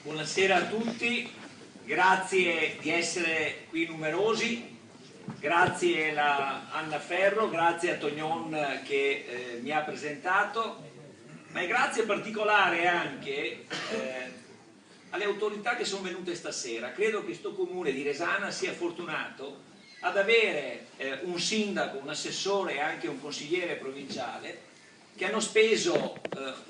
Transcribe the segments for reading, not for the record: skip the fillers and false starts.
Buonasera a tutti, grazie di essere qui numerosi, grazie a Anna Ferro, grazie a Tognon che mi ha presentato, ma grazie particolare anche alle autorità che sono venute stasera. Credo che questo comune di Resana sia fortunato ad avere un sindaco, un assessore e anche un consigliere provinciale che hanno speso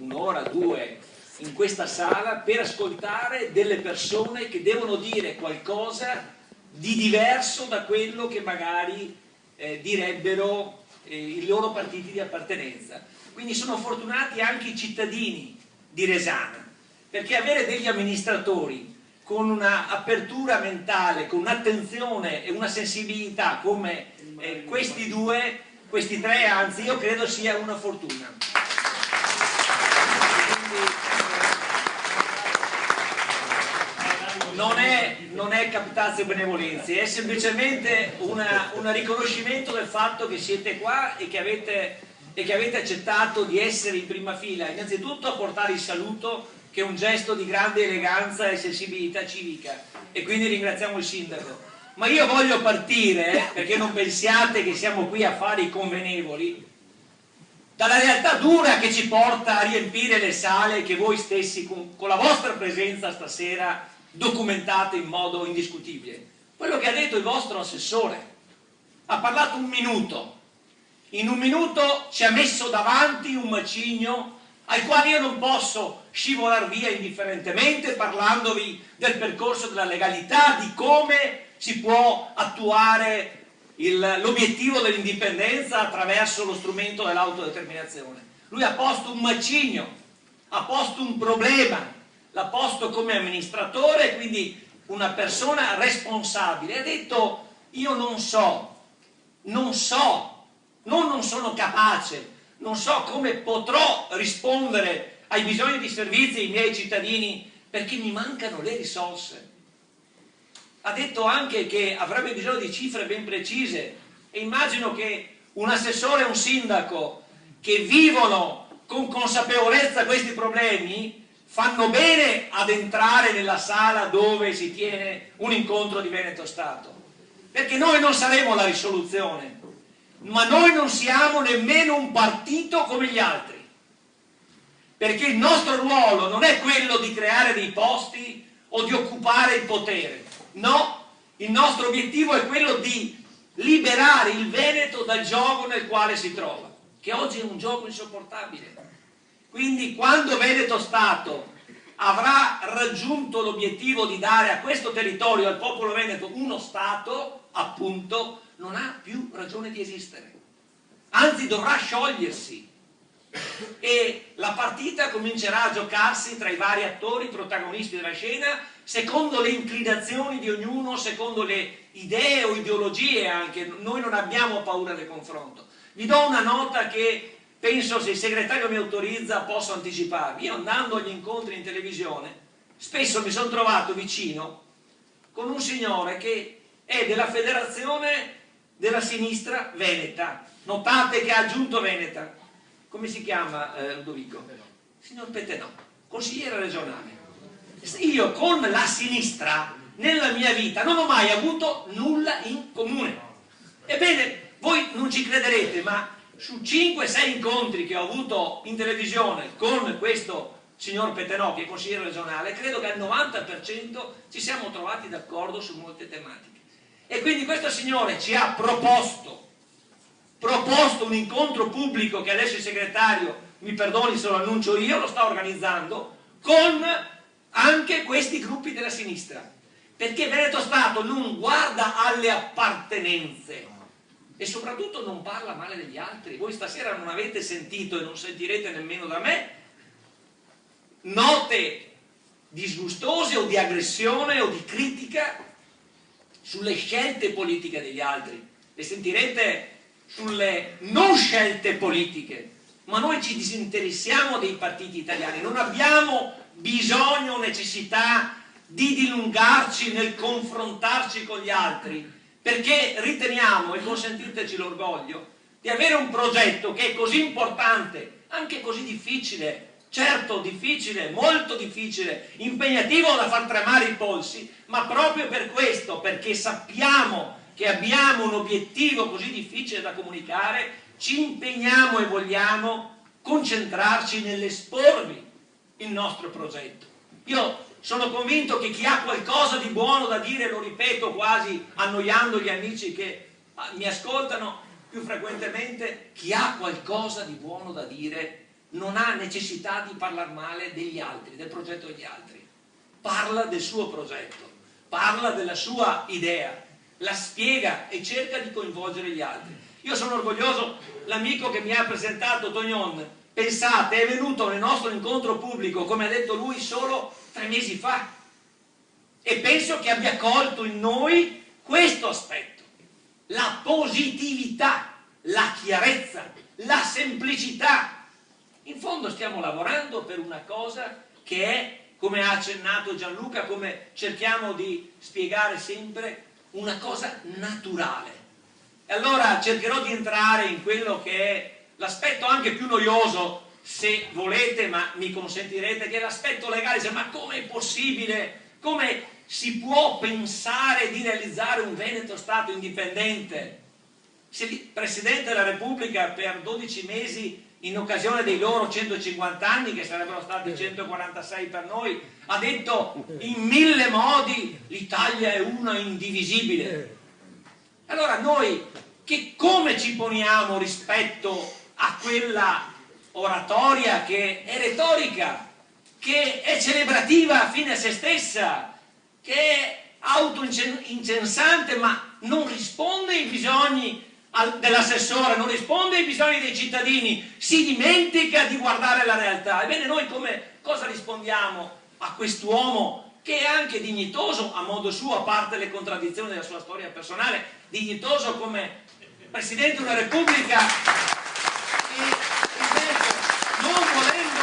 un'ora, due in questa sala per ascoltare delle persone che devono dire qualcosa di diverso da quello che magari direbbero i loro partiti di appartenenza. Quindi sono fortunati anche i cittadini di Resana, perché avere degli amministratori con una apertura mentale, con un'attenzione e una sensibilità come questi tre, anzi io credo sia una fortuna. Non è captatio benevolenze, è semplicemente un riconoscimento del fatto che siete qua e che avete accettato di essere in prima fila, innanzitutto a portare il saluto, che è un gesto di grande eleganza e sensibilità civica, e quindi ringraziamo il sindaco. Ma io voglio partire, perché non pensiate che siamo qui a fare i convenevoli, dalla realtà dura che ci porta a riempire le sale che voi stessi con la vostra presenza stasera documentate in modo indiscutibile. Quello che ha detto il vostro assessore, ha parlato un minuto, in un minuto ci ha messo davanti un macigno al quale io non posso scivolare via indifferentemente parlandovi del percorso della legalità, di come si può attuare l'obiettivo dell'indipendenza attraverso lo strumento dell'autodeterminazione. Lui ha posto un macigno, ha posto un problema, l'ha posto come amministratore, quindi una persona responsabile. Ha detto: io non sono capace, non so come potrò rispondere ai bisogni di servizi dei miei cittadini perché mi mancano le risorse. Ha detto anche che avrebbe bisogno di cifre ben precise, e immagino che un assessore e un sindaco che vivono con consapevolezza questi problemi fanno bene ad entrare nella sala dove si tiene un incontro di Veneto Stato, perché noi non saremo la risoluzione, ma noi non siamo nemmeno un partito come gli altri, perché il nostro ruolo non è quello di creare dei posti o di occupare il potere. No, il nostro obiettivo è quello di liberare il Veneto dal gioco nel quale si trova, che oggi è un gioco insopportabile. Quindi quando Veneto Stato avrà raggiunto l'obiettivo di dare a questo territorio, al popolo veneto, uno Stato, appunto, non ha più ragione di esistere. Anzi, dovrà sciogliersi. E la partita comincerà a giocarsi tra i vari attori protagonisti della scena, secondo le inclinazioni di ognuno, secondo le idee o ideologie anche. Noi non abbiamo paura del confronto. Vi do una nota che penso, se il segretario mi autorizza, posso anticiparvi. Io, andando agli incontri in televisione, spesso mi sono trovato vicino con un signore che è della Federazione della Sinistra Veneta. Notate che ha aggiunto Veneta. Come si chiama, Ludovico? Signor Pettenò, consigliere regionale. Io con la sinistra nella mia vita non ho mai avuto nulla in comune. Ebbene, voi non ci crederete, ma su 5-6 incontri che ho avuto in televisione con questo signor Pettenò, che è consigliere regionale, credo che al 90% ci siamo trovati d'accordo su molte tematiche. E quindi questo signore ci ha proposto un incontro pubblico, che adesso il segretario, mi perdoni se lo annuncio io, lo sta organizzando, con anche questi gruppi della sinistra, perché Veneto Stato non guarda alle appartenenze e soprattutto non parla male degli altri. Voi stasera non avete sentito, e non sentirete nemmeno da me, note disgustose o di aggressione o di critica sulle scelte politiche degli altri. Le sentirete sulle non scelte politiche, ma noi ci disinteressiamo dei partiti italiani, non abbiamo bisogno o necessità di dilungarci nel confrontarci con gli altri, perché riteniamo, e consentiteci l'orgoglio, di avere un progetto che è così importante, anche così difficile, certo difficile, molto difficile, impegnativo da far tremare i polsi, ma proprio per questo, perché sappiamo che abbiamo un obiettivo così difficile da comunicare, ci impegniamo e vogliamo concentrarci nell'esporvi il nostro progetto. Io sono convinto che chi ha qualcosa di buono da dire, lo ripeto quasi annoiando gli amici che mi ascoltano più frequentemente, chi ha qualcosa di buono da dire non ha necessità di parlare male degli altri, del progetto degli altri. Parla del suo progetto, parla della sua idea, la spiega e cerca di coinvolgere gli altri. Io sono orgoglioso, l'amico che mi ha presentato, Tognon, pensate, è venuto nel nostro incontro pubblico, come ha detto lui, solo 3 mesi fa, e penso che abbia colto in noi questo aspetto, la positività, la chiarezza, la semplicità. In fondo stiamo lavorando per una cosa che è, come ha accennato Gianluca, come cerchiamo di spiegare sempre, una cosa naturale. E allora cercherò di entrare in quello che è l'aspetto anche più noioso, se volete, ma mi consentirete, che è l'aspetto legale. Cioè, ma come è possibile? Come si può pensare di realizzare un Veneto Stato indipendente? Se il Presidente della Repubblica per 12 mesi, in occasione dei loro 150 anni, che sarebbero stati 146 per noi, ha detto in 1000 modi l'Italia è una indivisibile. Allora noi come ci poniamo rispetto a quella oratoria che è retorica, che è celebrativa fine a se stessa, che è autoincensante, ma non risponde ai bisogni dell'assessore, non risponde ai bisogni dei cittadini, si dimentica di guardare la realtà. Ebbene, noi cosa rispondiamo a quest'uomo che è anche dignitoso a modo suo, a parte le contraddizioni della sua storia personale, dignitoso come Presidente della Repubblica, e ripeto, non volendo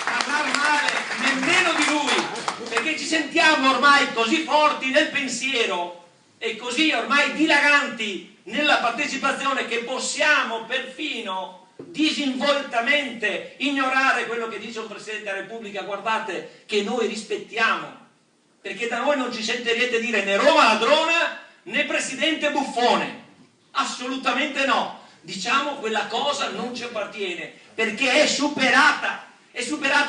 parlare male nemmeno di lui, perché ci sentiamo ormai così forti nel pensiero e così ormai dilaganti nella partecipazione che possiamo perfino disinvoltamente ignorare quello che dice un Presidente della Repubblica. Guardate che noi rispettiamo, perché da noi non ci sentirete dire né Roma ladrona né Presidente buffone, assolutamente no. Diciamo quella cosa non ci appartiene, perché è superata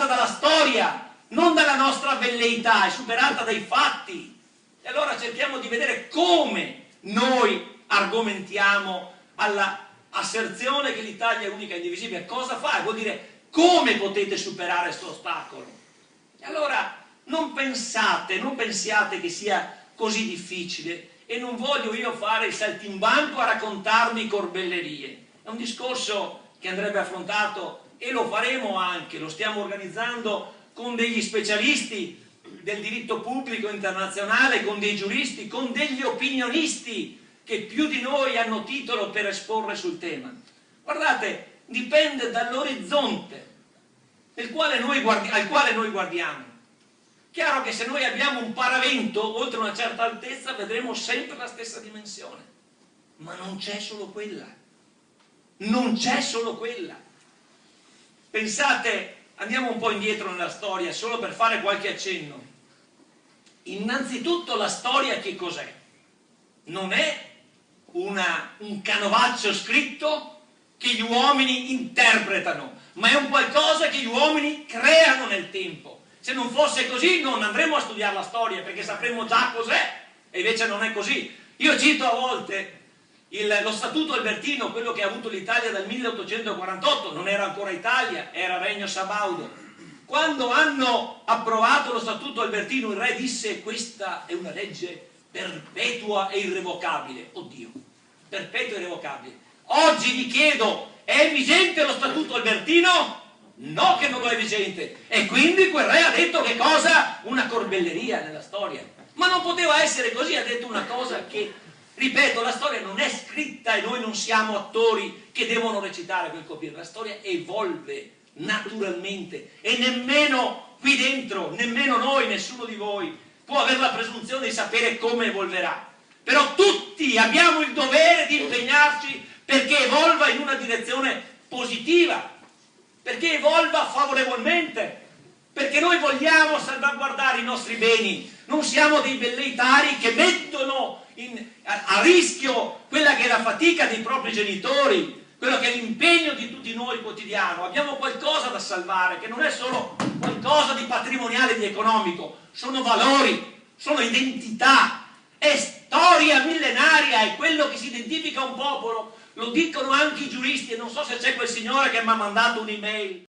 dalla storia, non dalla nostra velleità, è superata dai fatti. E allora cerchiamo di vedere come noi argomentiamo alla asserzione che l'Italia è unica e indivisibile. Cosa fa? Vuol dire come potete superare questo ostacolo. E allora non pensiate che sia così difficile, e non voglio io fare il saltimbanco a raccontarmi corbellerie. È un discorso che andrebbe affrontato, e lo faremo anche, lo stiamo organizzando con degli specialisti del diritto pubblico internazionale, con dei giuristi, con degli opinionisti che più di noi hanno titolo per esporre sul tema. Guardate, dipende dall'orizzonte al quale noi guardiamo. Chiaro che se noi abbiamo un paravento oltre una certa altezza vedremo sempre la stessa dimensione, ma non c'è solo quella, non c'è solo quella. Pensate, andiamo un po' indietro nella storia solo per fare qualche accenno. Innanzitutto la storia che cos'è? Non è un canovaccio scritto che gli uomini interpretano, ma è un qualcosa che gli uomini creano nel tempo. Se non fosse così non andremo a studiare la storia, perché sapremmo già cos'è, e invece non è così. Io cito a volte lo Statuto Albertino, quello che ha avuto l'Italia dal 1848, non era ancora Italia, era Regno Sabaudo. Quando hanno approvato lo Statuto Albertino, il re disse: questa è una legge perpetua e irrevocabile. Oddio, perpetua e irrevocabile. Oggi vi chiedo, è vigente lo Statuto Albertino? No, che non lo è vigente. E quindi quel re ha detto che cosa? Una corbelleria nella storia. Ma non poteva essere così, ha detto una cosa che, ripeto, la storia non è scritta e noi non siamo attori che devono recitare quel copiere. La storia evolve naturalmente, e nemmeno qui dentro, nemmeno noi, nessuno di voi può avere la presunzione di sapere come evolverà. Però tutti abbiamo il dovere di impegnarci perché evolva in una direzione positiva. perché evolva favorevolmente, perché noi vogliamo salvaguardare i nostri beni, non siamo dei velleitari che mettono a rischio quella che è la fatica dei propri genitori, quello che è l'impegno di tutti noi quotidiano. Abbiamo qualcosa da salvare, che non è solo qualcosa di patrimoniale, di economico, sono valori, sono identità, è storia millenaria, è quello che si identifica un popolo. Lo dicono anche i giuristi, e non so se c'è quel signore che mi ha mandato un'email